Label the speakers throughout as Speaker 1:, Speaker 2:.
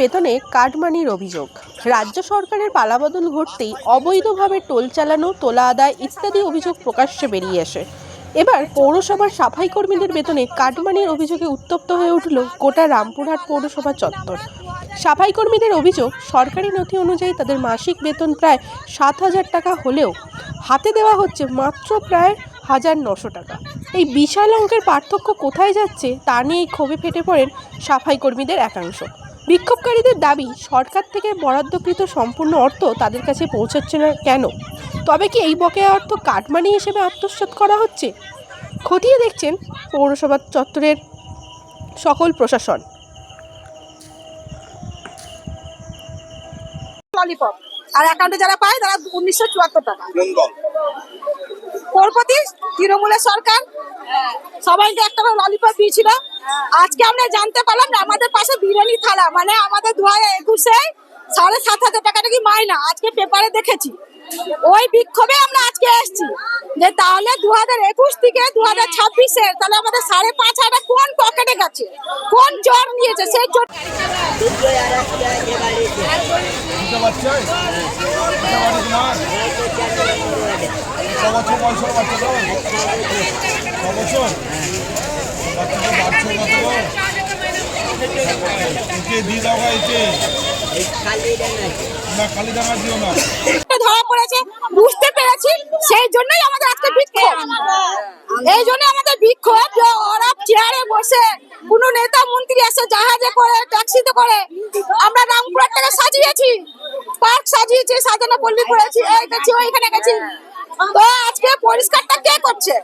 Speaker 1: বেতনে কাটমানির অভিযোগ। রাজ্য সরকারের পালাবদল ঘটতেই অবৈধভাবে টোল চালানো, তোলা আদায় ইত্যাদি অভিযোগ প্রকাশ্যে বেরিয়ে আসে। এবার পৌরসভার সাফাই কর্মীদের বেতনে কাটমানির অভিযোগে উত্তপ্ত হয়ে উঠল গোটা রামপুরহাট পৌরসভা চত্বর। সাফাই কর্মীদের অভিযোগ, সরকারি নথি অনুযায়ী তাদের মাসিক বেতন প্রায় 7,000 টাকা হলেও হাতে দেওয়া হচ্ছে মাত্র প্রায় 1,900 টাকা। এই বিশাল অঙ্কের পার্থক্য কোথায় যাচ্ছে তা নিয়ে ক্ষোভে ফেটে পড়েন সাফাই কর্মীদের একাংশ। বিক্ষোভকারীদের দাবি, সরকার থেকে বরাদ্দকৃত সম্পূর্ণ অর্থ তাদের কাছে পৌঁছাচ্ছে না কেন? তবে কি এই বকেয়া অর্থ কাটমানি হিসেবে আত্মসাৎ করা হচ্ছে? খতিয়ে দেখছেন পৌরসভা চত্বরের সকল প্রশাসন।
Speaker 2: ললিপপ আর অ্যাকাউন্টে যারা পায় তারা 1974 টাকা।
Speaker 3: কোন দল?
Speaker 2: পৌরপতি তৃণমূলের সরকার সবাইকে একটা করে ললিপপ দিয়েছিল। আজকে আমরা জানতে পারলাম যে আমাদের পাশে বিরিয়ানি থালা, মানে আমাদের 2021-এ 7,500 টাকা নাকি মাইনা। আজকে পেপারে দেখেছি। ওই বিক্ষোভে আমরা আজকে এসেছি যে তাহলে 2021 থেকে 2026-এর তাহলে আমাদের 5,500 টাকা কোন পকেটে গেছে, কোন জোর নিয়েছে সেই জোর। ধরা পড়েছে, বুঝতে পেরেছি, সেই জন্যই আমাদের আজকে বিক্ষোভ। এই জন্য আমাদের বিক্ষোভ যে ওরা চেয়ারে বসে কোন নেতা মন্ত্রী এসে জাহাজে করে, ট্যাক্সিতে করে আমরা রামপুরহাটটাকে সাজিয়েছি, পার্ক সাজিয়েছি, সাজানো পল্লী করেছি, এই গেছি ওইখানে গেছি। তো আজকে পরিষ্কারটা কে করছে?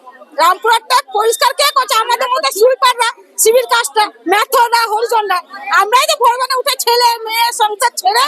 Speaker 2: রামপুরহাটটা পরিষ্কার কে করছে? আমাদের মধ্যে সুইপাররা, সিভিল কাজটা, ম্যাথররা, হরিজনরা। আমরাই তো ভোরবেলা উঠে ছেলে মেয়ে সংসার ছেড়ে